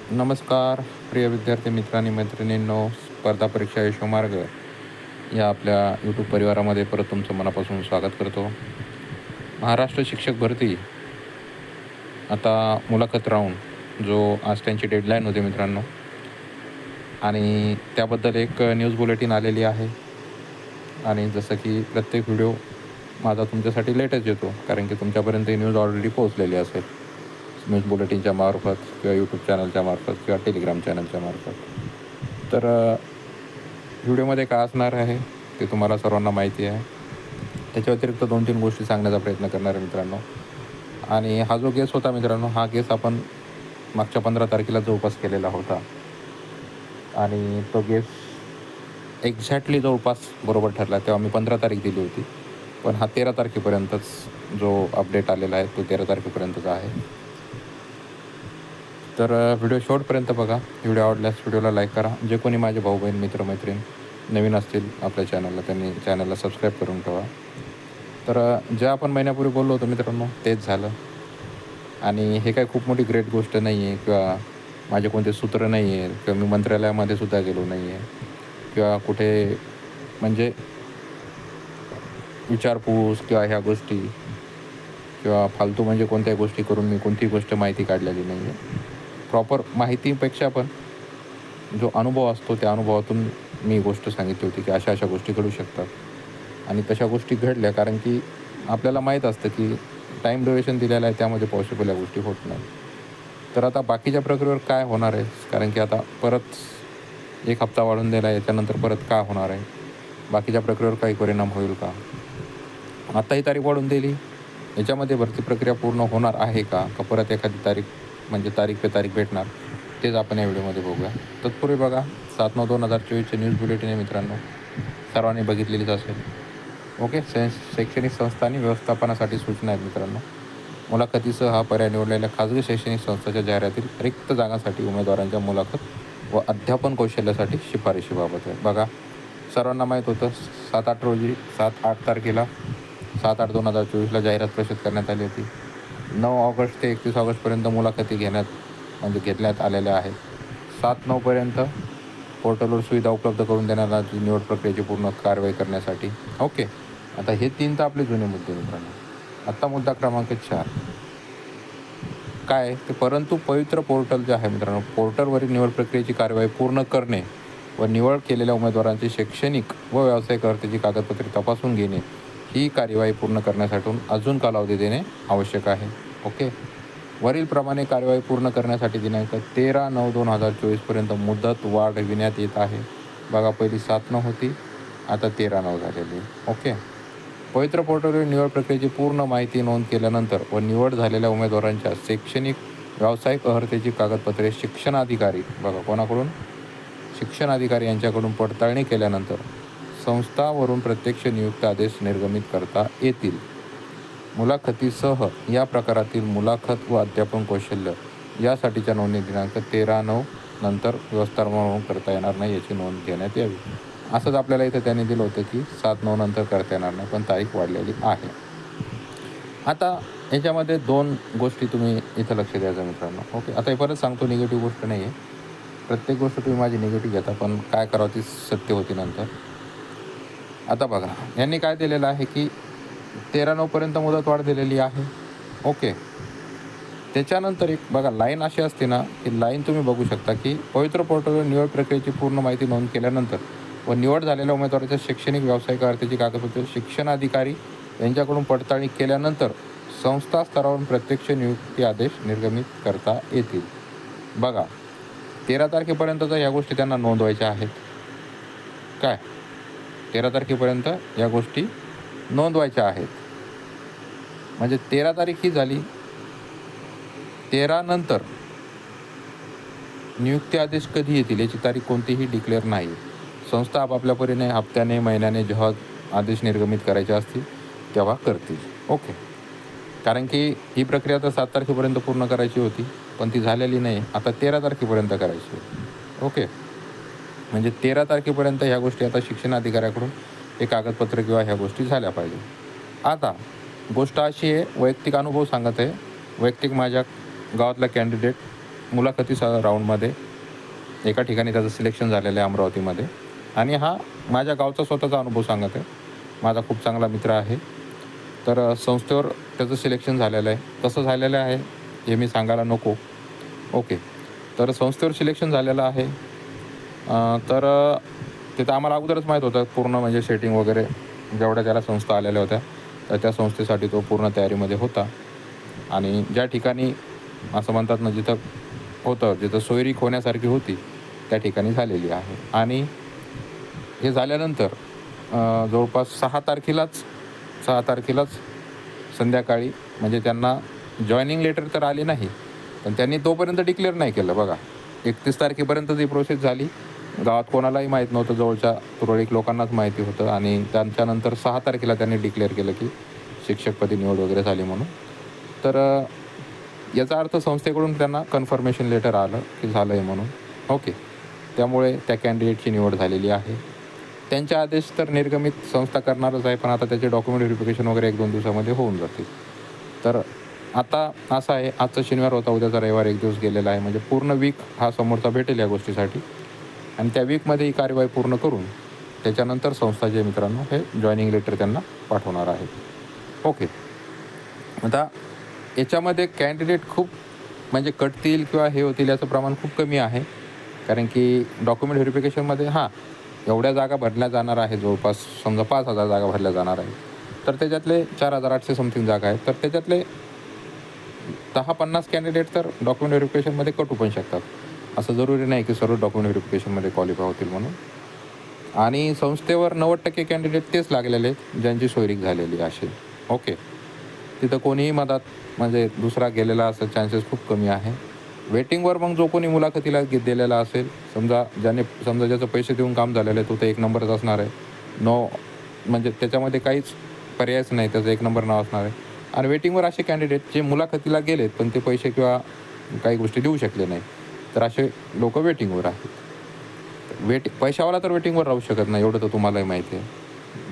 नमस्कार प्रिय विद्यार्थी मित्रांनी मैत्रिणींनो, स्पर्धा परीक्षा यशोमार्ग या आपल्या यूट्यूब परिवारामध्ये परत तुमचं मनापासून स्वागत करतो. महाराष्ट्र शिक्षक भरती आता मुलाखत राऊंड जो आज त्यांची डेडलाईन होती मित्रांनो, आणि त्याबद्दल एक न्यूज बुलेटिन आलेली आहे. आणि जसं की प्रत्येक व्हिडिओ माझा तुमच्यासाठी लेटच येतो, कारण की तुमच्यापर्यंत ही न्यूज ऑलरेडी पोहोचलेली असेल, न्यूज बुलेटिनच्या मार्फत किंवा यूट्यूब चॅनलच्या मार्फत किंवा टेलिग्राम चॅनलच्या मार्फत. तर व्हिडिओमध्ये काय असणार आहे ते तुम्हाला सर्वांना माहिती आहे. त्याच्या व्यतिरिक्त 2-3 गोष्टी सांगण्याचा प्रयत्न करणार आहे मित्रांनो. आणि हा जो गेस होता मित्रांनो, हा गेस आपण मागच्या 15 तारखेला जवळपास केलेला होता, आणि तो गेस एक्झॅक्टली जवळपास बरोबर ठरला. तेव्हा मी 15 तारीख दिली होती, पण हा 13 तारखेपर्यंतच जो अपडेट आलेला आहे तो 13 तारखेपर्यंतचा आहे. तर व्हिडिओ शेवटपर्यंत बघा. व्हिडिओ आवडल्यास व्हिडिओला लाईक करा. जे कोणी माझे भाऊ बहीण मित्रमैत्रीण नवीन असतील आपल्या चॅनलला, त्यांनी चॅनलला सबस्क्राईब करून ठेवा. तर जे आपण महिन्यापूर्वी बोललो होतो मित्रांनो, तेच झालं. आणि हे काही खूप मोठी ग्रेट गोष्ट नाही आहे, किंवा माझे कोणते सूत्र नाही आहे, किंवा मी मंत्रालयामध्ये सुद्धा गेलो नाही आहे, किंवा कुठे म्हणजे विचारपूस किंवा ह्या गोष्टी किंवा फालतू म्हणजे कोणत्याही गोष्टी करून मी कोणतीही गोष्ट माहिती काढलेली नाही आहे. प्रॉपर माहितीपेक्षा पण जो अनुभव असतो त्या अनुभवातून मी गोष्ट सांगितली होती की अशा अशा गोष्टी घडू शकतात, आणि तशा गोष्टी घडल्या. कारण की आपल्याला माहीत असतं की टाईम ड्युरेशन दिलेलं आहे, त्यामध्ये पॉसिबल या गोष्टी होत नाही. तर आता बाकीच्या प्रक्रियेवर काय होणार आहे, कारण की आता परत 1 हप्ता वाढून दिला आहे, याच्यानंतर परत काय होणार आहे, बाकीच्या प्रक्रियेवर काही परिणाम होईल का, आता ही तारीख वाढून दिली, याच्यामध्ये भरती प्रक्रिया पूर्ण होणार आहे का परत एखादी तारीख म्हणजे तारीख पे तारीख भेटणार, तेच आपण या व्हिडिओमध्ये बघूया. तत्पूर्वी बघा, 7/9/2024चे न्यूज बुलेटिन आहे मित्रांनो, सर्वांनी बघितलेलीच असेल. ओके. शैक्षणिक संस्था आणि व्यवस्थापनासाठी सूचना आहेत मित्रांनो. मुलाखतीसह हा पर्याय निवडलेल्या खाजगी शैक्षणिक संस्थांच्या जाहिरातील रिक्त जागांसाठी उमेदवारांच्या मुलाखत व अध्यापन कौशल्यासाठी शिफारशीबाबत आहे. बघा, सर्वांना माहीत होतं 7-8 रोजी 7-8 तारखेला 7/8/2024ला जाहिरात प्रसिद्ध करण्यात आली होती. 9 ऑगस्ट ते 31 ऑगस्टपर्यंत मुलाखती घेतल्यात आलेल्या आहेत. 7/9पर्यंत पोर्टलवर सुविधा उपलब्ध करून देण्यात आली निवड प्रक्रियेची पूर्ण कारवाई करण्यासाठी. ओके. आता हे 3 तर आपले जुने मुद्दे मित्रांनो. आत्ता मुद्दा क्रमांक 4 काय ते, परंतु पवित्र पोर्टल जे आहे मित्रांनो, पोर्टलवरील निवड प्रक्रियेची कार्यवाही पूर्ण करणे व निवड केलेल्या उमेदवारांची शैक्षणिक व व्यावसायिक अर्हतेची कागदपत्रे तपासून घेणे, ही कार्यवाही पूर्ण करण्यासाठी अजून कालावधी देणे आवश्यक आहे. ओके. वरीलप्रमाणे कार्यवाही पूर्ण करण्यासाठी दिनांक 13/9/2024पर्यंत मुदत वाढविण्यात येत आहे. बघा, पहिली 7/9 होती, आता 13/9 झालेली. ओके. पवित्र पोर्टलवर निवड प्रक्रियेची पूर्ण माहिती नोंद केल्यानंतर व निवड झालेल्या उमेदवारांच्या शैक्षणिक व्यावसायिक अर्हतेची कागदपत्रे शिक्षणाधिकारी, बघा कोणाकडून, शिक्षणाधिकारी यांच्याकडून पडताळणी केल्यानंतर संस्थावरून प्रत्यक्ष नियुक्ती आदेश निर्गमित करता येतील. मुलाखतीसह या प्रकारातील मुलाखत व अध्यापन कौशल्य यासाठीच्या नोंदणी दिनांक 13/9 नंतर व्यवस्थापनावरून करता येणार नाही, याची नोंद घेण्यात यावी. असंच आपल्याला इथं त्यांनी दिलं होतं की 7/9 नंतर करता येणार नाही, पण तारीख वाढलेली आहे. आता याच्यामध्ये 2 गोष्टी तुम्ही इथं लक्ष द्यायचं मित्रांनो. ओके. आता हे परत सांगतो, निगेटिव्ह गोष्ट नाही आहे. प्रत्येक गोष्ट तुम्ही माझी निगेटिव्ह घेता, पण काय करावं ती सत्य होती नंतर. आता बघा, यांनी काय दिलेलं आहे की 13/9पर्यंत मुदतवाढ दिलेली आहे. ओके. त्याच्यानंतर एक बघा लाईन अशी असते ना, की लाईन तुम्ही बघू शकता की पवित्र पोर्टलवर निवड प्रक्रियेची पूर्ण माहिती नोंद केल्यानंतर व निवड झालेल्या उमेदवाराच्या शैक्षणिक व्यावसायिक अर्हतेची कागदपत्रे शिक्षणाधिकारी यांच्याकडून पडताळणी केल्यानंतर संस्था स्तरावरून प्रत्यक्ष नियुक्ती आदेश निर्गमित करता येतील. बघा, 13 तारखेपर्यंतच्या या गोष्टी त्यांना नोंदवायच्या आहेत. काय, 13 तारखेपर्यंत या गोष्टी नोंदवायच्या आहेत. म्हणजे 13 तारीख ही झाली, 13 नंतर नियुक्ती आदेश कधी येतील याची तारीख कोणतीही डिक्लेअर नाही. संस्था आपापल्या परीने हप्त्याने महिन्याने जेव्हा आदेश निर्गमित करायचे असतील तेव्हा करतील. ओके. कारण की ही प्रक्रिया तर 7 तारखेपर्यंत पूर्ण करायची होती, पण ती झालेली नाही. आता 13 तारखेपर्यंत करायची. ओके. म्हणजे 13 तारखेपर्यंत ह्या गोष्टी आता शिक्षणाधिकाऱ्याकडून हे कागदपत्र किंवा ह्या गोष्टी झाल्या पाहिजे. आता गोष्ट अशी आहे, वैयक्तिक अनुभव सांगत आहे. वैयक्तिक माझ्या गावातला कॅन्डिडेट मुलाखतीचा राऊंडमध्ये एका ठिकाणी त्याचं सिलेक्शन झालेलं आहे अमरावतीमध्ये. आणि हा माझ्या गावचा स्वतःचा अनुभव सांगत आहे. माझा खूप चांगला मित्र आहे. तर संस्थेवर त्याचं सिलेक्शन झालेलं आहे. कसं झालेलं आहे हे मी सांगायला नको. ओके. तर संस्थेवर सिलेक्शन झालेलं आहे. तर ते तर आम्हाला अगोदरच माहीत होतं पूर्ण, म्हणजे सेटिंग वगैरे जेवढ्या त्याला संस्था आलेल्या होत्या तर त्या संस्थेसाठी तो पूर्ण तयारीमध्ये होता. आणि ज्या ठिकाणी असं म्हणतात ना, जिथं होतं, जिथं सोयरीक होण्यासारखी होती त्या ठिकाणी झालेली आहे. आणि हे झाल्यानंतर जवळपास 6 तारखेलाच संध्याकाळी, म्हणजे त्यांना जॉईनिंग लेटर तर आले नाही, पण त्यांनी तोपर्यंत डिक्लेअर नाही केलं बघा. 31 तारखेपर्यंत ती प्रोसेस झाली. गावात कोणालाही माहीत नव्हतं, जवळच्या तुरळक लोकांनाच माहिती होतं. आणि त्यांच्यानंतर 6 तारखेला त्यांनी डिक्लेअर केलं की शिक्षकपदी निवड वगैरे झाली म्हणून. तर याचा अर्थ संस्थेकडून त्यांना कन्फर्मेशन लेटर आलं की झालं आहे म्हणून. ओके. त्यामुळे त्या कॅन्डिडेटची निवड झालेली आहे. त्यांचे आदेश तर निर्गमित संस्था करणारच आहे, पण आता त्याचे डॉक्युमेंट व्हेरिफिकेशन वगैरे 1-2 दिवसामध्ये होऊन जातील. तर आता असं आहे, आजचा शनिवार होता, उद्याचा रविवार 1 दिवस गेलेला आहे, म्हणजे पूर्ण वीक हा समोरचा भेटेल या गोष्टीसाठी. आणि त्या वीकमध्ये ही कार्यवाही पूर्ण करून त्याच्यानंतर संस्था जे मित्रांनो हे जॉईनिंग लेटर त्यांना पाठवणार आहे. ओके. आता याच्यामध्ये कॅन्डिडेट खूप म्हणजे कटतील किंवा हे होतील याचं प्रमाण खूप कमी आहे. कारण की डॉक्युमेंट व्हेरिफिकेशनमध्ये एवढ्या जागा भरल्या जाणार आहे, जवळपास समजा 5,000 जागा भरल्या जाणार आहे. तर त्याच्यातले 4,800 समथिंग जागा आहेत. तर त्याच्यातले 10-50 कॅन्डिडेट तर डॉक्युमेंट व्हेरिफिकेशनमध्ये कटू पण शकतात. असं जरुरी नाही की सर्व डॉक्युमेंट व्हेरिफिकेशनमध्ये क्वालिफाय होतील म्हणून. आणि संस्थेवर 90% कॅन्डिडेट तेच लागलेले आहेत ज्यांची सोयरीक झालेली असेल. ओके. तिथं कोणीही मधात म्हणजे दुसरा गेलेला असेल चान्सेस खूप कमी आहे. वेटिंगवर मग जो कोणी मुलाखतीला दिलेला असेल, समजा ज्याचं पैसे देऊन काम झालेलं आहे, तो तर 1 नंबरच असणार आहे. म्हणजे त्याच्यामध्ये काहीच पर्यायच नाही, त्याचं 1 नंबर नाव असणार आहे. आणि वेटिंगवर असे कॅन्डिडेट जे मुलाखतीला गेलेत पण ते पैसे किंवा काही गोष्टी देऊ शकले नाही, तर असे लोक वेटिंगवर आहेत. पैशावाला तर वेटिंगवर राहू शकत नाही, एवढं तर तुम्हालाही माहिती आहे.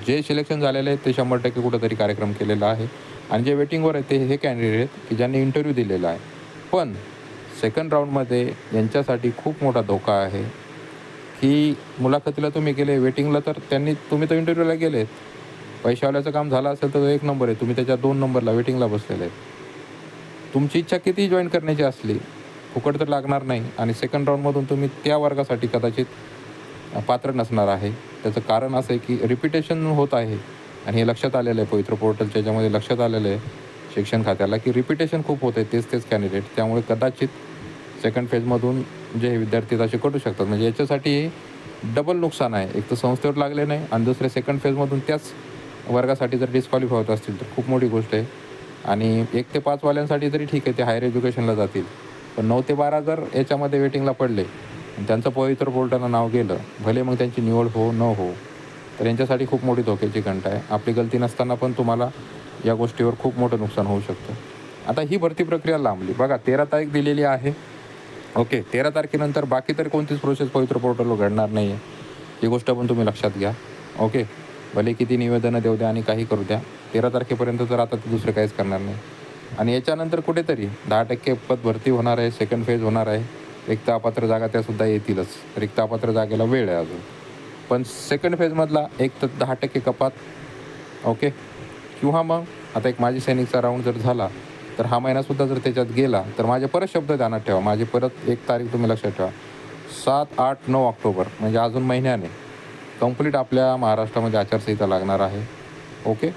जे सिलेक्शन झालेले आहेत ते 100% कुठंतरी कार्यक्रम केलेला आहे. आणि जे वेटिंगवर आहेत ते हे कॅन्डिडेट आहेत की ज्यांनी इंटरव्ह्यू दिलेला आहे. पण सेकंड राऊंडमध्ये यांच्यासाठी खूप मोठा धोका आहे की मुलाखतीला तुम्ही गेले, वेटिंगला तर तुम्ही तर इंटरव्ह्यूला गेलेत. पैशावाल्याचं काम झालं असेल तर तो 1 नंबर आहे, तुम्ही त्याच्या 2 नंबरला वेटिंगला बसलेले आहेत. तुमची इच्छा कितीही जॉईन करण्याची असली, फुकट तर लागणार नाही. आणि सेकंड राऊंडमधून तुम्ही त्या वर्गासाठी कदाचित पात्र नसणार आहे. त्याचं कारण असं आहे की रिपिटेशन होत आहे. आणि हे लक्षात आलेलं आहे, पवित्र पोर्टलच्या याच्यामध्ये लक्षात आलेलं आहे शिक्षण खात्याला की रिपिटेशन खूप होत आहे, तेच कॅन्डिडेट. त्यामुळे कदाचित सेकंड फेजमधून जे विद्यार्थी असे कटू शकतात. म्हणजे याच्यासाठी डबल नुकसान आहे. एक तर संस्थेवर लागले नाही आणि दुसरे सेकंड फेजमधून त्याच वर्गासाठी जर डिस्क्वालिफाय होत असतील तर खूप मोठी गोष्ट आहे. आणि 1 ते 5 वाल्यांसाठी तरी ठीक आहे, ते हायर एज्युकेशनला जातील. पण 9 ते 12 जर याच्यामध्ये वेटिंगला पडले आणि त्यांचं पवित्र पोर्टलला नाव गेलं, भले मग त्यांची निवड हो न हो, तर यांच्यासाठी खूप मोठी धोक्याची घंटा आहे. आपली गलती नसताना पण तुम्हाला या गोष्टीवर खूप मोठं नुकसान होऊ शकतं. आता ही भरती प्रक्रिया लांबली बघा. 13 तारीख दिलेली आहे. ओके. 13 तारखेनंतर बाकी तरी कोणतीच प्रोसेस पवित्र पोर्टलवर घडणार नाही आहे, ही गोष्ट पण तुम्ही लक्षात घ्या. ओके. भले किती निवेदनं देऊ द्या आणि काही करू द्या, 13 तारखेपर्यंत तर आता ते दुसरं काहीच करणार नाही. आणि याच्यानंतर कुठेतरी 10% पद भरती होणार आहे, सेकंड फेज होणार आहे. रिक्त अपात्र जागा त्यासुद्धा येतीलच. रिक्त अपात्र जागेला वेळ आहे अजून. पण सेकंड फेजमधला 1 तर 10% कपात. ओके. किंवा मग आता एक माजी सैनिकचा राऊंड जर झाला तर हा महिनासुद्धा जर त्याच्यात गेला तर माझे परत शब्द ध्यानात ठेवा. माझी परत एक तारीख तुम्ही लक्षात ठेवा, 7, 8, 9 ऑक्टोबर, म्हणजे अजून महिन्याने कंप्लीट आपल्या महाराष्ट्रामध्ये आचारसंहिता लागणार आहे. ओके.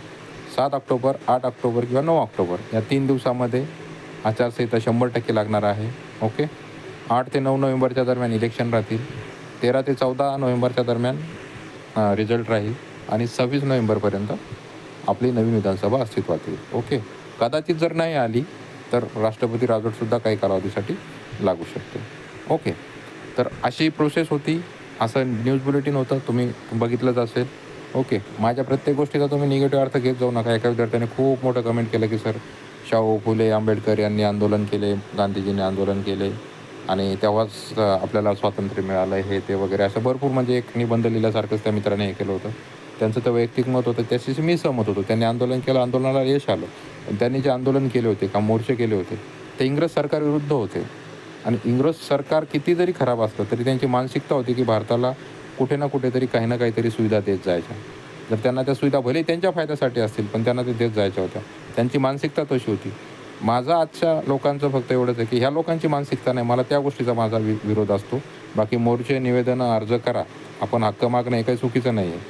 7 ऑक्टोबर, 8 ऑक्टोबर किंवा 9 ऑक्टोबर या 3 दिवसामध्ये आचारसंहिता 100% लागणार आहे. ओके. 8 ते 9 नोव्हेंबरच्या दरम्यान इलेक्शन राहतील. 13 ते 14 नोव्हेंबरच्या दरम्यान रिझल्ट राहील. आणि 26 नोव्हेंबरपर्यंत आपली नवीन विधानसभा अस्तित्वात येईल. ओके. कदाचित जर नाही आली तर राष्ट्रपती राजवटसुद्धा काही कालावधीसाठी लागू शकते. ओके. तर अशी प्रोसेस होती. असं न्यूज बुलेटिन होतं, तुम्ही बघितलंच असेल. ओके. माझ्या प्रत्येक गोष्टीचा तुम्ही निगेटिव्ह अर्थ घेत जाऊ नका. एका विद्यार्थ्याने खूप मोठं कमेंट केलं की सर, शाहू फुले आंबेडकर यांनी आंदोलन केले, गांधीजींनी आंदोलन केले आणि तेव्हाच आपल्याला स्वातंत्र्य मिळालं, हे ते वगैरे असं भरपूर, म्हणजे एक निबंध लिहिल्यासारखंच त्या मित्राने हे केलं होतं. त्यांचं तर वैयक्तिक मत होतं, त्याच्याशी मी सहमत होतो. त्यांनी आंदोलन केलं, आंदोलनाला यश आलं. पण त्यांनी जे आंदोलन केले होते, का मोर्चे केले होते, ते इंग्रज सरकारविरुद्ध होते. आणि इंग्रज सरकार किती जरी खराब असलं तरी त्यांची मानसिकता होती की भारताला कुठे ना कुठेतरी काही ना काहीतरी सुविधा देत जायच्या. जर त्यांना त्या सुविधा भले त्यांच्या फायद्यासाठी असतील पण त्यांना ते देत जायच्या होत्या. त्यांची मानसिकता तशी होती. माझं आजच्या लोकांचं फक्त एवढंच आहे की ह्या लोकांची मानसिकता नाही, मला त्या गोष्टीचा माझा विरोध असतो. बाकी मोर्चे, निवेदनं, अर्ज करा. आपण हक्क मागणं हे काही चुकीचं नाही आहे.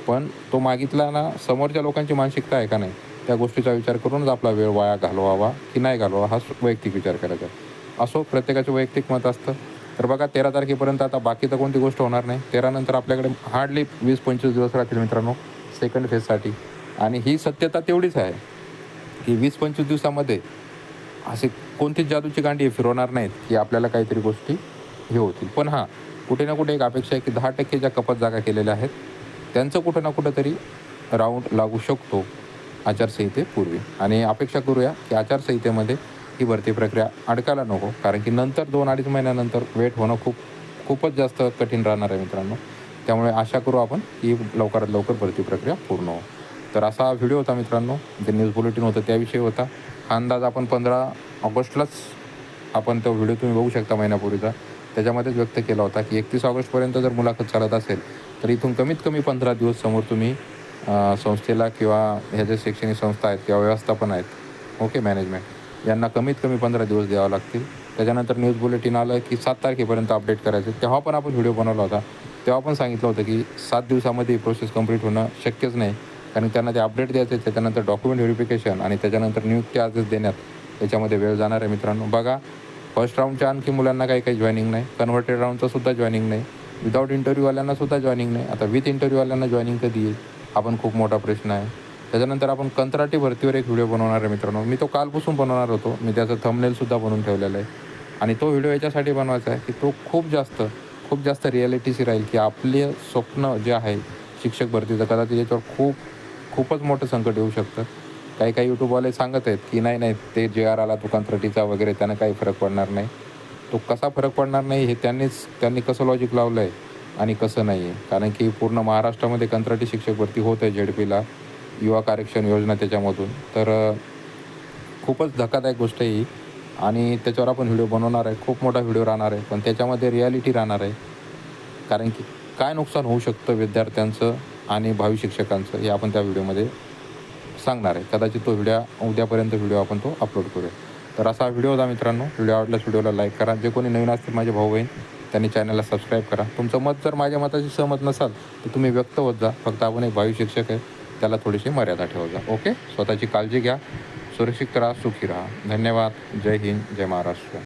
पण तो मागितला ना, समोरच्या लोकांची मानसिकता आहे का नाही, त्या गोष्टीचा विचार करूनच आपला वेळ वाया घालवावा की नाही घालवावा हा वैयक्तिक विचार करायचा. असो, प्रत्येकाचं वैयक्तिक मत असतं. तर बघा 13 तारखेपर्यंत आता बाकी तर कोणती गोष्ट होणार नाही. 13 नंतर आपल्याकडे हार्डली 20-25 दिवस राहतील मित्रांनो सेकंड फेजसाठी. आणि ही सत्यता तेवढीच आहे की 20-25 दिवसामध्ये असे कोणतीच जादूची गांडी फिरवणार नाहीत की आपल्याला काहीतरी गोष्टी हे होतील. पण हां, कुठे ना कुठे एक अपेक्षा आहे की 10% ज्या कपात जागा केलेल्या आहेत त्यांचं कुठं ना कुठं तरी राऊंड लागू शकतो आचारसंहितेपूर्वी. आणि अपेक्षा करूया की आचारसंहितेमध्ये ही भरती प्रक्रिया अडकायला नको, कारण की नंतर 2-2.5 महिन्यानंतर वेट होणं खूपच जास्त कठीण राहणार आहे मित्रांनो. त्यामुळे आशा करू आपण की लवकरात लवकर भरती प्रक्रिया पूर्ण हो. तर असा व्हिडिओ होता मित्रांनो, जे न्यूज बुलेटिन होतं त्याविषयी होता. हा अंदाज आपण 15 ऑगस्टलाच आपण तो व्हिडिओ तुम्ही बघू शकता महिन्यापूर्वीचा, त्याच्यामध्येच व्यक्त केला होता की 31 ऑगस्टपर्यंत जर मुलाखत चालत असेल तर इथून कमीत कमी 15 दिवस समोर तुम्ही संस्थेला किंवा ह्या ज्या शैक्षणिक संस्था आहेत किंवा व्यवस्थापन आहेत, ओके, मॅनेजमेंट, यांना कमीत कमी 15 दिवस द्यावं लागतील. त्याच्यानंतर न्यूज बुलेटिन आलं की 7 तारखेपर्यंत अपडेट करायचं. तेव्हा पण आपण व्हिडिओ बनवला होता. तेव्हा पण सांगितलं होतं की 7 दिवसामध्ये ही प्रोसेस कंप्लीट होणं शक्यच नाही, कारण त्यांना ते अपडेट द्यायचे, त्याच्यानंतर डॉक्युमेंट व्हेरिफिकेशन आणि त्याच्यानंतर नियुक्ती आदेश देण्यात त्याच्यामध्ये वेळ जाणार आहे मित्रांनो. बघा, फर्स्ट राऊंडच्या आणखी मुलांना काही जॉईनिंग नाही, कन्व्हर्टेड राऊंडचं सुद्धा जॉईनिंग नाही, विदाऊट इंटरव्ह्यूवाल्यांना सुद्धा जॉईनिंग नाही. आता विथ इंटरव्ह्यूवाल्यांना जॉईनिंग कधी येईल हा पण खूप मोठा प्रश्न आहे. त्याच्यानंतर आपण कंत्राटी भरतीवर एक व्हिडिओ बनवणार आहे मित्रांनो. मी तो कालपासून बनवणार होतो, मी त्याचं थंबनेलसुद्धा बनवून ठेवलेलं आहे. आणि तो व्हिडिओ याच्यासाठी बनवायचा आहे की तो खूप जास्त रिॲलिटीशी राहील की आपले स्वप्न जे आहे शिक्षक भरतीचं, कदाचित याच्यावर खूपच मोठं संकट येऊ शकतं. काही यूट्यूबवाले सांगत आहेत की नाही ते JR आला तो कंत्राटीचा वगैरे, त्यानं काही फरक पडणार नाही. तो कसा फरक पडणार नाही हे त्यांनी कसं लॉजिक लावलं आहे आणि कसं नाही आहे. कारण की पूर्ण महाराष्ट्रामध्ये कंत्राटी शिक्षक भरती होत आहे ZP युवा कार्यक्षम योजना त्याच्यामधून. तर खूपच धक्कादायक गोष्ट आहे ही आणि त्याच्यावर आपण व्हिडिओ बनवणार आहे. खूप मोठा व्हिडिओ राहणार आहे, पण त्याच्यामध्ये रिॲलिटी राहणार आहे. कारण की काय नुकसान होऊ शकतं विद्यार्थ्यांचं आणि भावी शिक्षकांचं हे आपण त्या व्हिडिओमध्ये सांगणार आहे. कदाचित तो उद्यापर्यंत व्हिडिओ आपण तो अपलोड करूया. तर असा व्हिडिओ होता मित्रांनो. व्हिडिओ आवडल्यास व्हिडिओला लाईक करा. जे कोणी नवीन असतील माझे भाऊ बहीण त्यांनी चॅनलला सबस्क्राईब करा. तुमचं मत जर माझ्या मताशी सहमत नसाल तर तुम्ही व्यक्त होत जा. फक्त आपण एक भावी शिक्षक आहे, त्याला थोडीशी मर्यादा ठेवत जा. ओके, स्वतःची काळजी घ्या, सुरक्षित राहा, सुखी राहा. धन्यवाद. जय हिंद, जय महाराष्ट्र.